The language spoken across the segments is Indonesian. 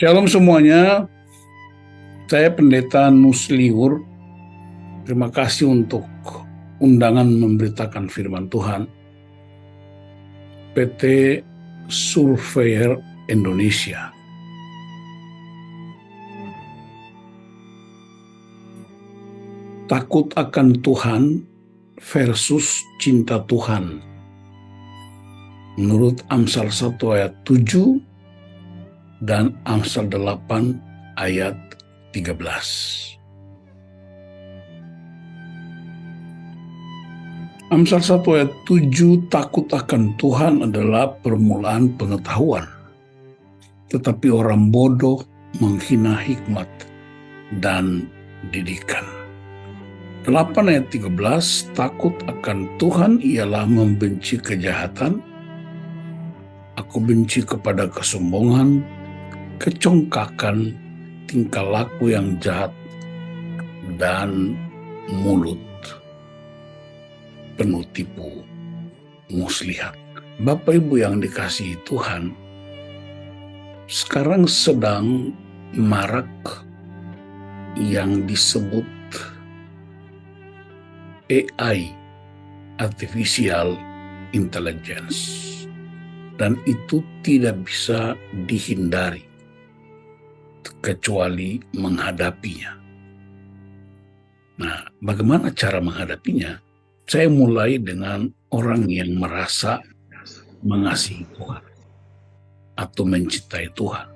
Shalom semuanya, saya Pendeta Nusliur. Terima kasih untuk undangan memberitakan firman Tuhan. PT Surveyor Indonesia. Takut akan Tuhan versus cinta Tuhan. Menurut Amsal 1 ayat 7 dan Amsal 8 ayat 13. Amsal 1 ayat 7, takut akan Tuhan adalah permulaan pengetahuan. Tetapi orang bodoh menghina hikmat dan didikan. 8 ayat 13, takut akan Tuhan ialah membenci kejahatan. Aku benci kepada kesombongan, kecongkakan, tingkah laku yang jahat, dan mulut penuh tipu muslihat. Bapak Ibu yang dikasihi Tuhan, sekarang sedang marak yang disebut AI, Artificial Intelligence, dan itu tidak bisa dihindari kecuali menghadapinya. Nah, bagaimana cara menghadapinya? Saya mulai dengan orang yang merasa mengasihi Tuhan atau mencintai Tuhan.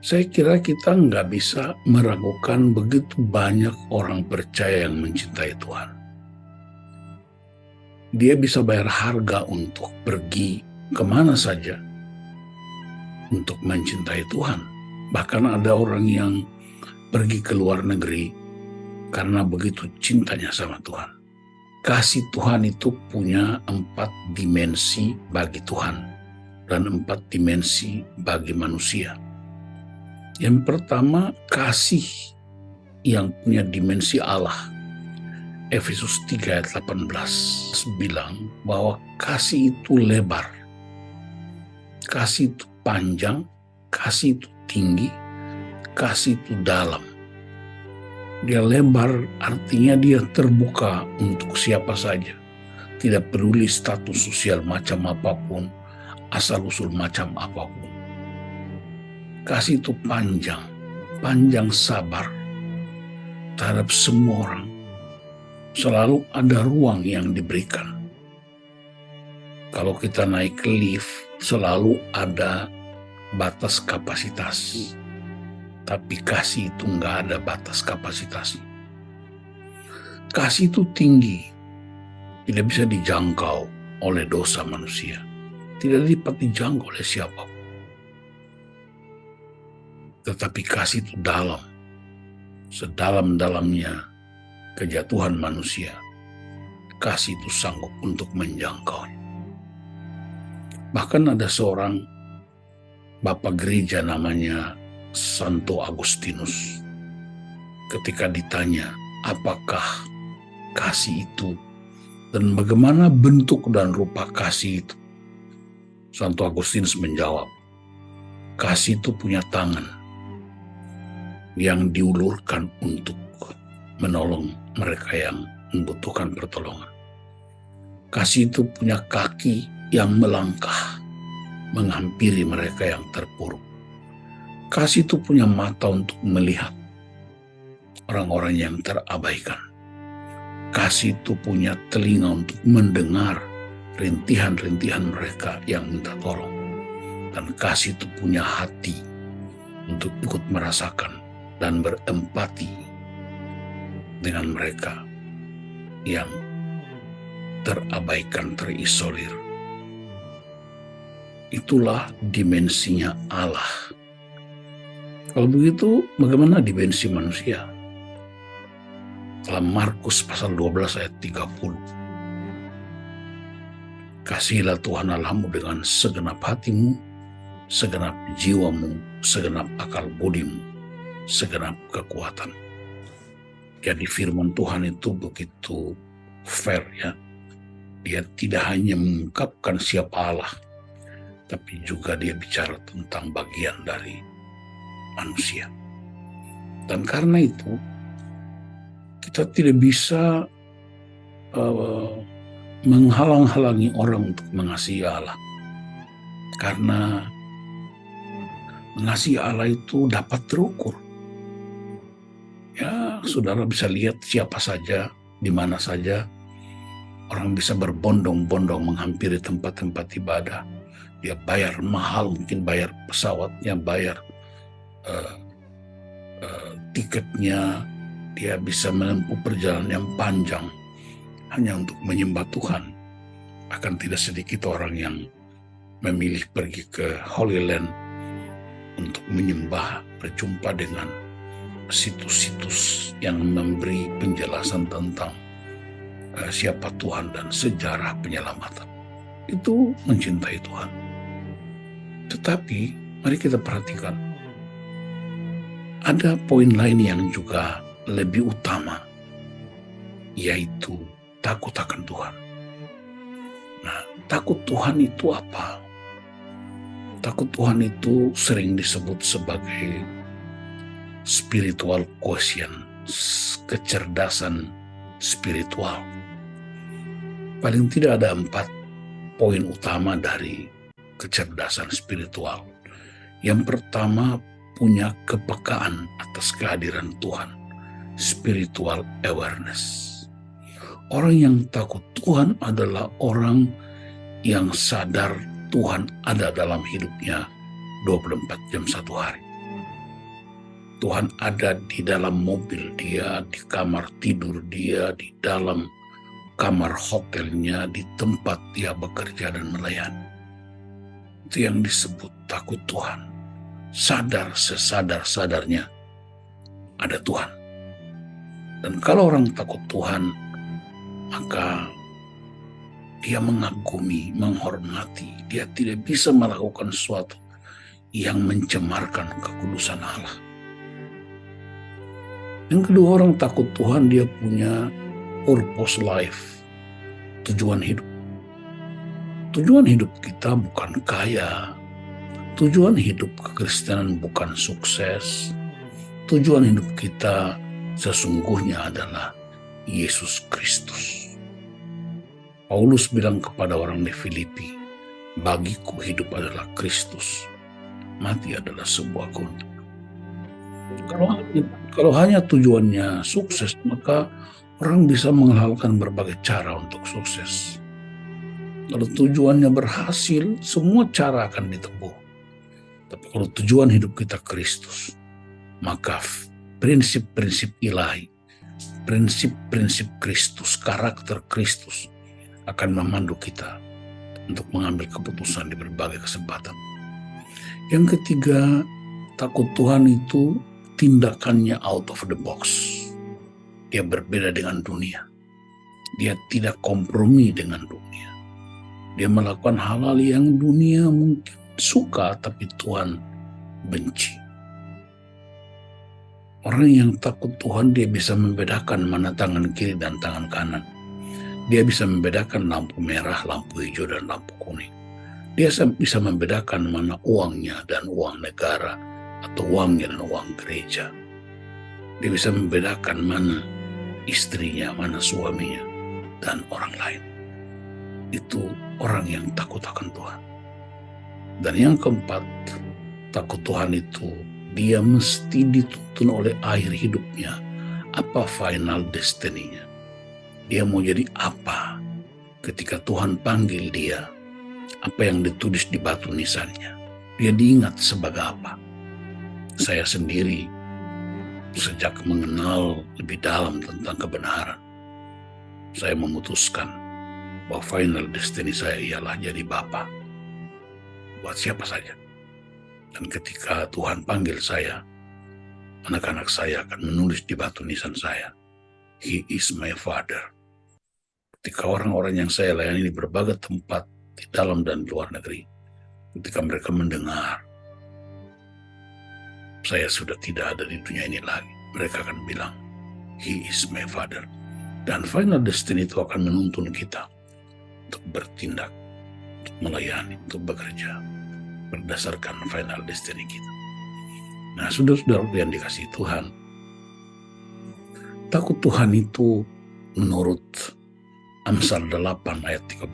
Saya kira kita nggak bisa meragukan begitu banyak orang percaya yang mencintai Tuhan. Dia bisa bayar harga untuk pergi kemana saja untuk mencintai Tuhan. Bahkan ada orang yang pergi ke luar negeri karena begitu cintanya sama Tuhan. Kasih Tuhan itu punya 4 dimensi bagi Tuhan dan 4 dimensi bagi manusia. Yang pertama, kasih yang punya dimensi Allah. Efesus 3 ayat 18 bilang bahwa kasih itu lebar, kasih itu panjang, kasih itu tinggi, kasih itu dalam. Dia lebar artinya dia terbuka untuk siapa saja. Tidak peduli status sosial macam apapun, asal-usul macam apapun. Kasih itu panjang sabar terhadap semua orang. Selalu ada ruang yang diberikan. Kalau kita naik lift, selalu ada batas kapasitas. Tapi kasih itu nggak ada batas kapasitasnya. Kasih itu tinggi, tidak bisa dijangkau oleh dosa manusia. Tidak dapat dijangkau oleh siapapun. Tetapi kasih itu dalam, sedalam-dalamnya kejatuhan manusia. Kasih itu sanggup untuk menjangkaunya. Bahkan ada seorang bapak gereja namanya Santo Agustinus. Ketika ditanya apakah kasih itu dan bagaimana bentuk dan rupa kasih itu, Santo Agustinus menjawab, kasih itu punya tangan yang diulurkan untuk menolong mereka yang membutuhkan pertolongan. Kasih itu punya kaki yang melangkah menghampiri mereka yang terpuruk. Kasih itu punya mata untuk melihat orang-orang yang terabaikan. Kasih itu punya telinga untuk mendengar rintihan-rintihan mereka yang minta tolong. Dan kasih itu punya hati untuk ikut merasakan dan berempati dengan mereka yang terabaikan, terisolir. Itulah dimensinya Allah. Kalau begitu, bagaimana dimensi manusia? Dalam Markus pasal 12 ayat 30. Kasihilah Tuhan Allahmu dengan segenap hatimu, segenap jiwamu, segenap akal budimu, segenap kekuatan. Jadi firman Tuhan itu begitu fair ya. Dia tidak hanya mengungkapkan siapa Allah, tapi juga dia bicara tentang bagian dari manusia. Dan karena itu, kita tidak bisa menghalang-halangi orang untuk mengasihi Allah. Karena mengasihi Allah itu dapat terukur. Ya, saudara bisa lihat siapa saja, di mana saja, orang bisa berbondong-bondong menghampiri tempat-tempat ibadah. Dia bayar mahal, mungkin bayar pesawatnya, bayar tiketnya, dia bisa menempuh perjalanan yang panjang hanya untuk menyembah Tuhan. Akan tidak sedikit orang yang memilih pergi ke Holy Land untuk menyembah, berjumpa dengan situs-situs yang memberi penjelasan tentang siapa Tuhan dan sejarah penyelamatan. Itu mencintai Tuhan. Tetapi mari kita perhatikan, ada poin lain yang juga lebih utama, yaitu takut akan Tuhan. Nah, takut Tuhan itu apa? Takut Tuhan itu sering disebut sebagai spiritual quotient, kecerdasan spiritual. Paling tidak ada 4 poin utama dari kecerdasan spiritual. Yang pertama, punya kepekaan atas kehadiran Tuhan, spiritual awareness. Orang yang takut Tuhan adalah orang yang sadar Tuhan ada dalam hidupnya 24 jam satu hari. Tuhan ada di dalam mobil dia, di kamar tidur dia, di dalam kamar hotelnya, di tempat dia bekerja dan melayani. Itu yang disebut takut Tuhan. Sadar sesadar-sadarnya ada Tuhan. Dan kalau orang takut Tuhan, maka dia mengagumi, menghormati. Dia tidak bisa melakukan sesuatu yang mencemarkan kekudusan Allah. Yang kedua, orang takut Tuhan, dia punya purpose life, tujuan hidup. Tujuan hidup kita bukan kaya. Tujuan hidup kekristenan bukan sukses. Tujuan hidup kita sesungguhnya adalah Yesus Kristus. Paulus bilang kepada orang di Filipi, bagiku hidup adalah Kristus, mati adalah sebuah keuntungan. Kalau hanya tujuannya sukses, maka orang bisa menghalalkan berbagai cara untuk sukses. Kalau tujuannya berhasil, semua cara akan ditempuh. Tapi kalau tujuan hidup kita Kristus, maka prinsip-prinsip ilahi, prinsip-prinsip Kristus, karakter Kristus akan memandu kita untuk mengambil keputusan di berbagai kesempatan. Yang ketiga, takut Tuhan itu tindakannya out of the box. Dia berbeda dengan dunia. Dia tidak kompromi dengan dunia. Dia melakukan hal-hal yang dunia mungkin suka, tapi Tuhan benci. Orang yang takut Tuhan, dia bisa membedakan mana tangan kiri dan tangan kanan. Dia bisa membedakan lampu merah, lampu hijau, dan lampu kuning. Dia bisa membedakan mana uangnya dan uang negara, atau uangnya dan uang gereja. Dia bisa membedakan mana istrinya, mana suaminya, dan orang lain. Itu orang yang takut akan Tuhan. Dan yang keempat, takut Tuhan itu dia mesti dituntun oleh akhir hidupnya. Apa final destiny-nya? Dia mau jadi apa ketika Tuhan panggil dia? Apa yang ditulis di batu nisannya? Dia diingat sebagai apa? Saya sendiri sejak mengenal lebih dalam tentang kebenaran, saya memutuskan bahwa final destiny saya ialah jadi bapa buat siapa saja. Dan ketika Tuhan panggil saya, anak-anak saya akan menulis di batu nisan saya, He is my father. Ketika orang-orang yang saya layani di berbagai tempat, di dalam dan luar negeri, ketika mereka mendengar saya sudah tidak ada di dunia ini lagi, mereka akan bilang, He is my father. Dan final destiny itu akan menuntun kita untuk bertindak, untuk melayani, untuk bekerja. berdasarkan final destiny kita. Nah, saudara-saudara yang dikasihi Tuhan, takut Tuhan itu menurut Amsal 8 ayat 13,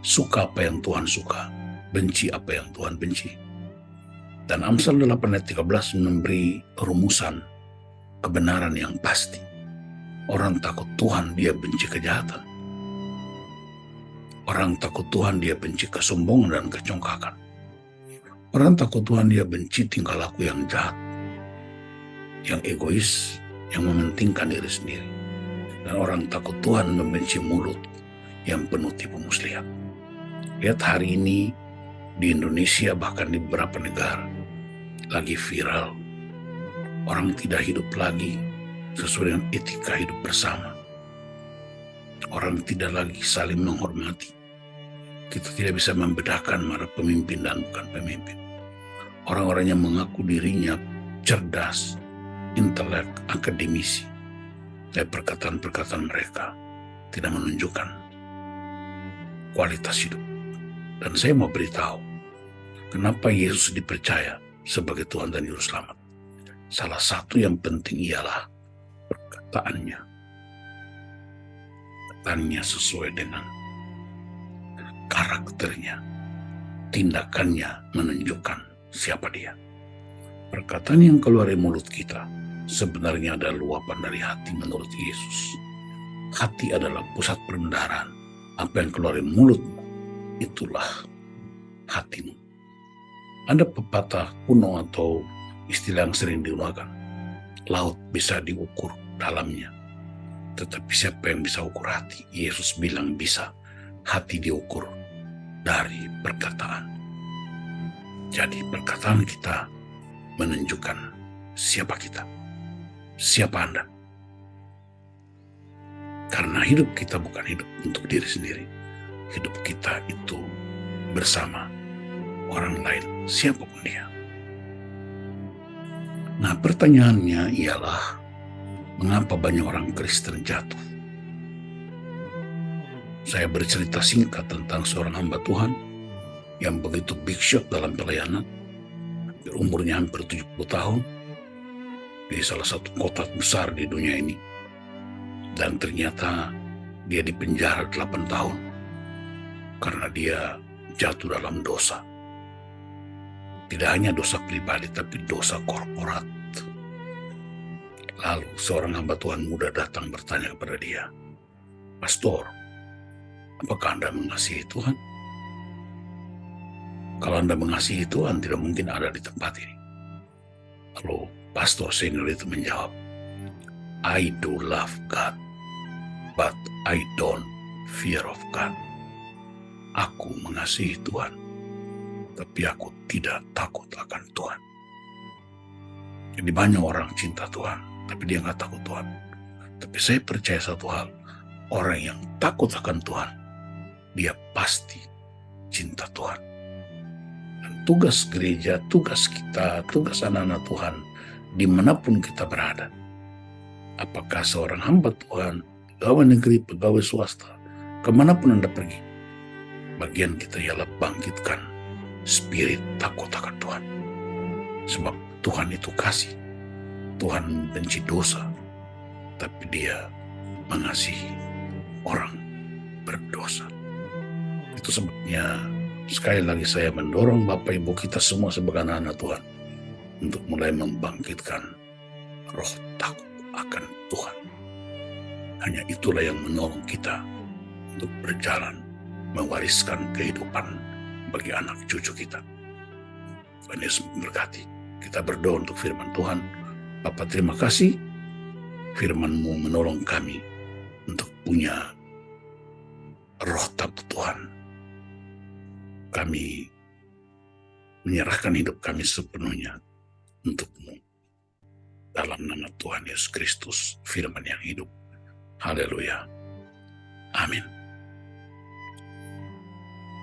suka apa yang Tuhan suka, benci apa yang Tuhan benci. Dan Amsal 8 ayat 13 memberi rumusan kebenaran yang pasti. Orang takut Tuhan, dia benci kejahatan. Orang takut Tuhan, dia benci kesombongan dan kecongkakan. Orang takut Tuhan, dia benci tingkah laku yang jahat, yang egois, yang mementingkan diri sendiri. Dan orang takut Tuhan membenci mulut yang penuh tipu muslihat. Lihat hari ini di Indonesia, bahkan di beberapa negara, lagi viral. Orang tidak hidup lagi sesuai dengan etika hidup bersama. Orang tidak lagi saling menghormati. Kita tidak bisa membedakan mana pemimpin dan bukan pemimpin. Orang-orang yang mengaku dirinya cerdas, intelek, akademisi, dan perkataan-perkataan mereka tidak menunjukkan kualitas hidup. Dan saya mau beritahu, kenapa Yesus dipercaya sebagai Tuhan dan Juru Selamat. Salah satu yang penting ialah perkataannya. Perkataannya sesuai dengan karakternya. Tindakannya menunjukkan siapa dia. Perkataan yang keluar dari mulut kita sebenarnya adalah luapan dari hati menurut Yesus. Hati adalah pusat perbendaharaan. Apa yang keluar dari mulutmu, itulah hatimu. Ada pepatah kuno atau istilah yang sering digunakan. Laut bisa diukur dalamnya, tetapi siapa yang bisa ukur hati? Yesus bilang bisa. Hati diukur dari perkataan. Jadi perkataan kita menunjukkan siapa kita, siapa Anda. Karena hidup kita bukan hidup untuk diri sendiri. Hidup kita itu bersama orang lain, siapapun dia. Nah, pertanyaannya ialah, mengapa banyak orang Kristen jatuh? Saya bercerita singkat tentang seorang hamba Tuhan yang begitu big shot dalam pelayanan. Umurnya hampir 70 tahun di salah satu kota besar di dunia ini. Dan ternyata dia dipenjara 8 tahun karena dia jatuh dalam dosa. Tidak hanya dosa pribadi, tapi dosa korporat. Lalu seorang hamba Tuhan muda datang bertanya kepada dia, "Pastor, apakah Anda mengasihi Tuhan? Kalau Anda mengasihi Tuhan, tidak mungkin ada di tempat ini." Lalu pastor senior itu menjawab, "I do love God, but I don't fear of God." Aku mengasihi Tuhan, tapi aku tidak takut akan Tuhan. Jadi banyak orang cinta Tuhan, tapi dia nggak takut Tuhan. Tapi saya percaya satu hal, orang yang takut akan Tuhan, dia pasti cinta Tuhan. Dan tugas gereja, tugas kita, tugas anak-anak Tuhan, dimanapun kita berada. Apakah seorang hamba Tuhan, pegawai negeri, pegawai swasta, kemanapun Anda pergi, bagian kita ialah bangkitkan spirit takut akan Tuhan. Sebab Tuhan itu kasih. Tuhan benci dosa, tapi dia mengasihi orang berdosa. Itu sebabnya sekali lagi saya mendorong Bapak Ibu kita semua sebagai anak-anak Tuhan untuk mulai membangkitkan roh takut akan Tuhan. Hanya itulah yang menolong kita untuk berjalan mewariskan kehidupan bagi anak cucu kita. Tuhan Yesus memberkati. Kita berdoa untuk firman Tuhan. Bapa, terima kasih firman-Mu menolong kami untuk punya roh takut Tuhan. Kami menyerahkan hidup kami sepenuhnya untuk-Mu. Dalam nama Tuhan Yesus Kristus, firman yang hidup. Haleluya. Amin.